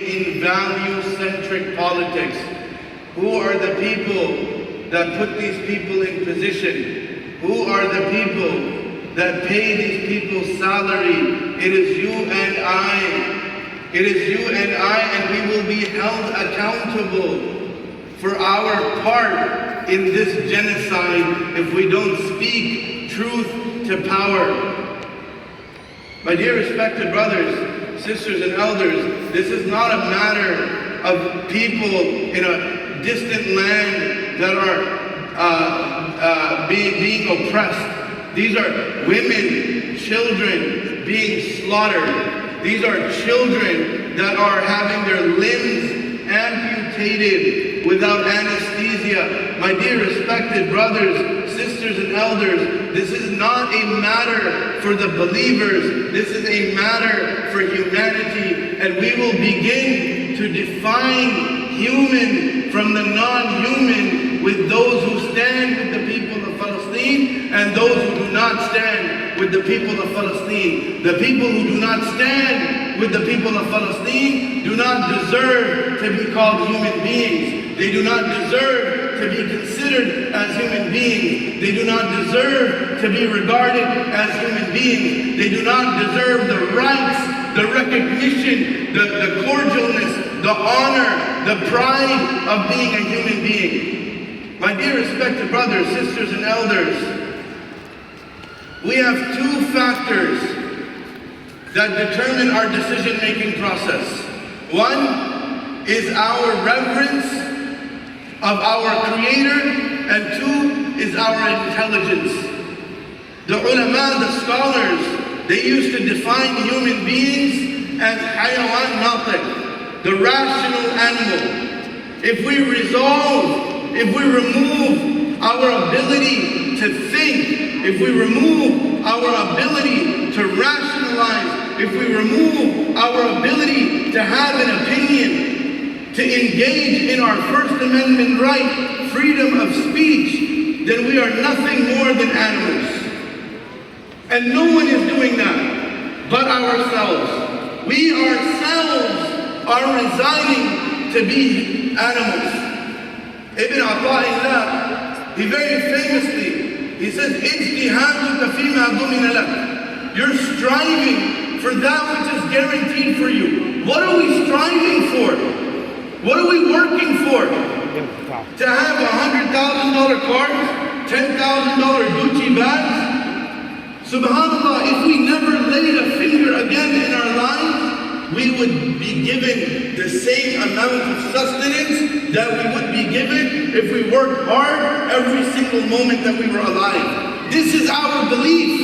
In value-centric politics, who are the people that put these people in position? Who are the people that pay these people's salary? It is you and I. It is you and I, and we will be held accountable for our part in this genocide if we don't speak truth to power. My dear respected brothers, sisters, and elders, this is not a matter of people in a distant land that are being oppressed. These are women, children being slaughtered. These are children that are having their limbs amputated without anesthesia. My dear respected brothers, sisters, and elders, this is not a matter for the believers. This is a matter for humanity. And we will begin to define human from the non-human with those who stand with the people of Palestine and those who do not stand with the people of Palestine. The people who do not stand with the people of Palestine do not deserve to be called human beings. They do not deserve to be considered as human beings. They do not deserve to be regarded as human beings. They do not deserve the rights, the recognition, the cordialness, the honor, the pride of being a human being. My dear respected brothers, sisters, and elders, we have two factors that determine our decision-making process. One is our reverence of our Creator, and two is our intelligence. The ulama, the scholars, they used to define human beings as hayawan natiq, the rational animal. If we remove our ability to think, if we remove our ability to rationalize, if we remove our ability to have an opinion, to engage in our First Amendment right, freedom of speech, then we are nothing more than animals. And no one is doing that but ourselves. We ourselves are resigning to be animals. Ibn Ata'illah, he very famously, he says, "Ijtihaduka fima dumina lak." You're striving for that which is guaranteed for you. What are we striving for? What are we working for? To have $100,000 cars, $10,000 Gucci bags? Subhanallah, if we never laid a finger again in our lives, we would be given the same amount of sustenance that we would be given if we worked hard every single moment that we were alive. This is our belief.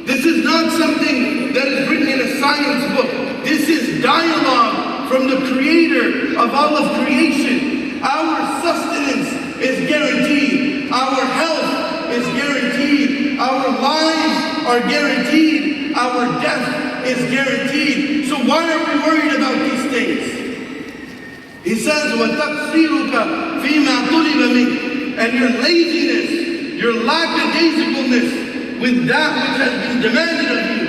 This is not something that is written in a science book. This is dialogue from the Creator of all of creation. Our sustenance is guaranteed. Our health is guaranteed. Our lives are guaranteed. Our death is guaranteed. So why are we worried about these things? He says, وَتَقْصِيرُكَ فِي مَا طُلِبَ مِنْكَ. And your laziness, your lackadaisicalness with that which has been demanded of you.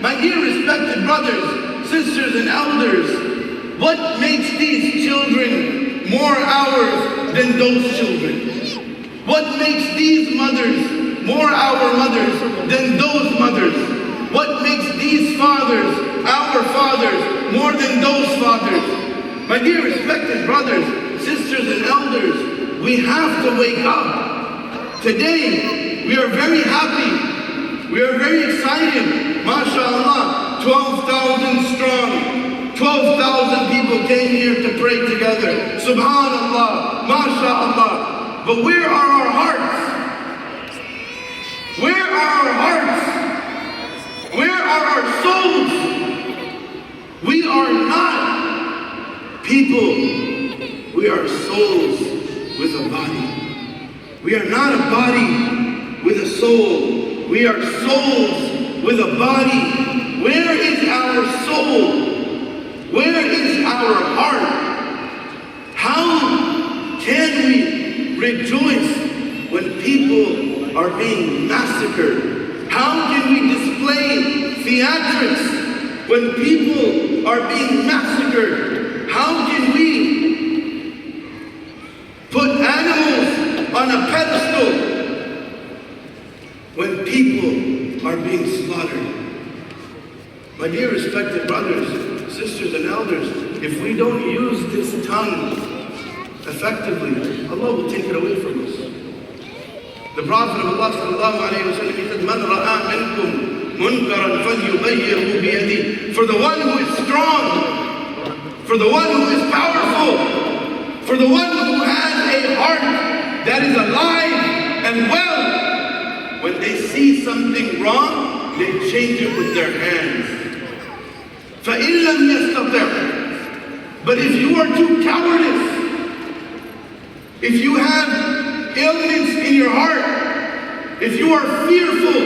My dear respected brothers, sisters, and elders, what makes these children more ours than those children? What makes these mothers more our mothers than those mothers? What makes these fathers our fathers more than those fathers? My dear respected brothers, sisters, and elders, we have to wake up. Today, we are very happy. We are very excited. MashaAllah, 12,000 strong. 12,000 people came here to pray together. Subhanallah, MashaAllah. But where are our hearts? Where are our hearts? Where are our souls? We are not people. We are souls with a body. We are not a body with a soul. We are souls with a body. Where is our soul? Where is our heart? How can we rejoice when people are being massacred? How can we display theatrics when people are being massacred? My dear respected brothers, sisters and elders, if we don't use this tongue effectively, Allah will take it away from us. The Prophet of Allah sallallahu alayhi wa sallam, he said, "Man ra'a minkum munkaran falyughayyirhu biyadihi." For the one who is strong, for the one who is powerful, for the one who has a heart that is alive and well, when they see something wrong, they change it with their hands. فَإِن لَمْ يَسْتَطِعْ. But if you are too cowardice, if you have ailments in your heart, if you are fearful,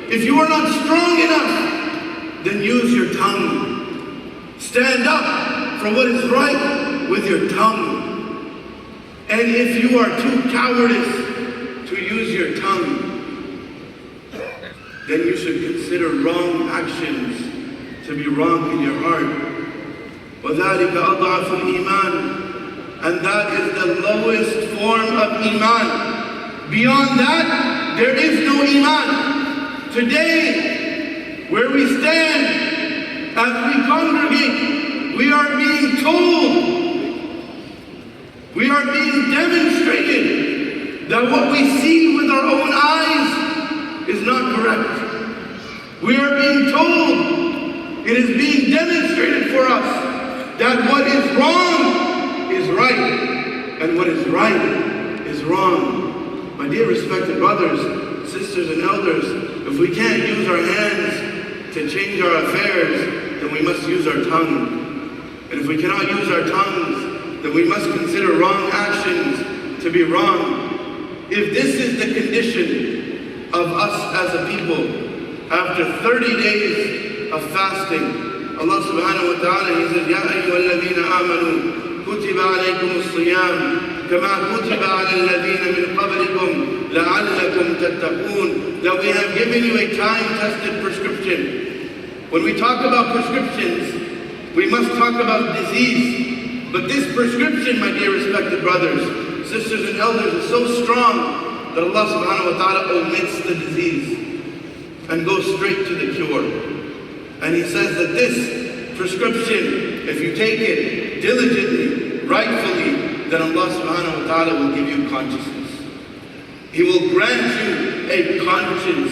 if you are not strong enough, then use your tongue. Stand up for what is right with your tongue. And if you are too cowardice to use your tongue, then you should consider wrong actions to be wrong in your heart. وَذَلِكَ أَضْعَفُ الْإِيمَانِ. And that is the lowest form of Iman. Beyond that, there is no Iman. Today, where we stand, as we congregate, we are being told, we are being demonstrated that what we see with our own eyes is not correct. We are being told, it is being demonstrated for us that what is wrong is right, and what is right is wrong. My dear respected brothers, sisters, and elders, if we can't use our hands to change our affairs, then we must use our tongue. And if we cannot use our tongues, then we must consider wrong actions to be wrong. If this is the condition of us as a people, after 30 days of fasting, Allah subhanahu wa ta'ala, He says, "Ya ayyuhalladhina amanu, kutiba alaykum as-siyam, kama kutiba ala alladhina min qablikum, la'allakum tattaqun." That we have given you a time-tested prescription. When we talk about prescriptions, we must talk about disease. But this prescription, my dear respected brothers, sisters, and elders, is so strong that Allah subhanahu wa ta'ala omits the disease and goes straight to the cure. And He says that this prescription, if you take it diligently, rightfully, then Allah subhanahu wa ta'ala will give you consciousness. He will grant you a conscience.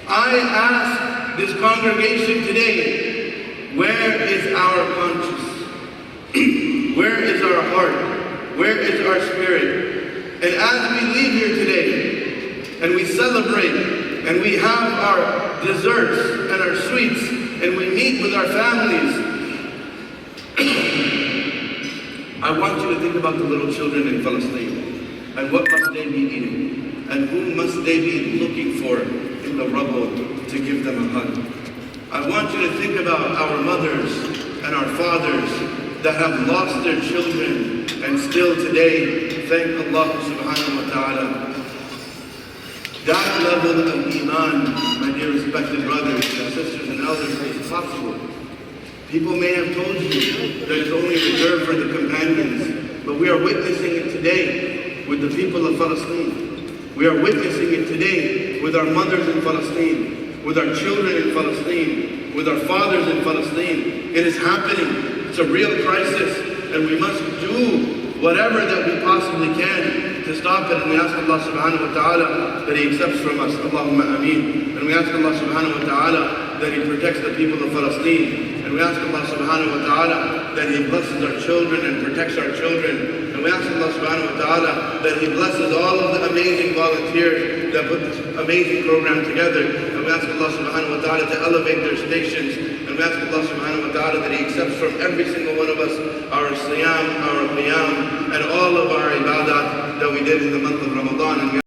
I ask this congregation today, where is our conscience? Where is our heart? Where is our spirit? And as we leave here today, and we celebrate, and we have our desserts and our sweets, and we meet with our families, I want you to think about the little children in Palestine, and what must they be eating, and who must they be looking for in the rubble to give them a hug. I want you to think about our mothers and our fathers that have lost their children, and still today thank Allah subhanahu wa ta'ala. That level of Iman, my dear respected brothers and sisters and elders, is possible. People may have told you that it's only reserved for the companions, but we are witnessing it today with the people of Palestine. We are witnessing it today with our mothers in Palestine, with our children in Palestine, with our fathers in Palestine. It is happening. It's a real crisis, and we must do whatever that we possibly can to stop it, and we ask Allah subhanahu wa ta'ala that He accepts from us. Allahumma ameen. And we ask Allah subhanahu wa ta'ala that He protects the people of Palestine. And we ask Allah subhanahu wa ta'ala that He blesses our children and protects our children. And we ask Allah subhanahu wa ta'ala that He blesses all of the amazing volunteers that put this amazing program together. And we ask Allah subhanahu wa ta'ala to elevate their stations. And we ask Allah subhanahu wa ta'ala that He accepts from every single one of us our siyam, our qiyam, and all of our ibadat that we did in the month of Ramadan. And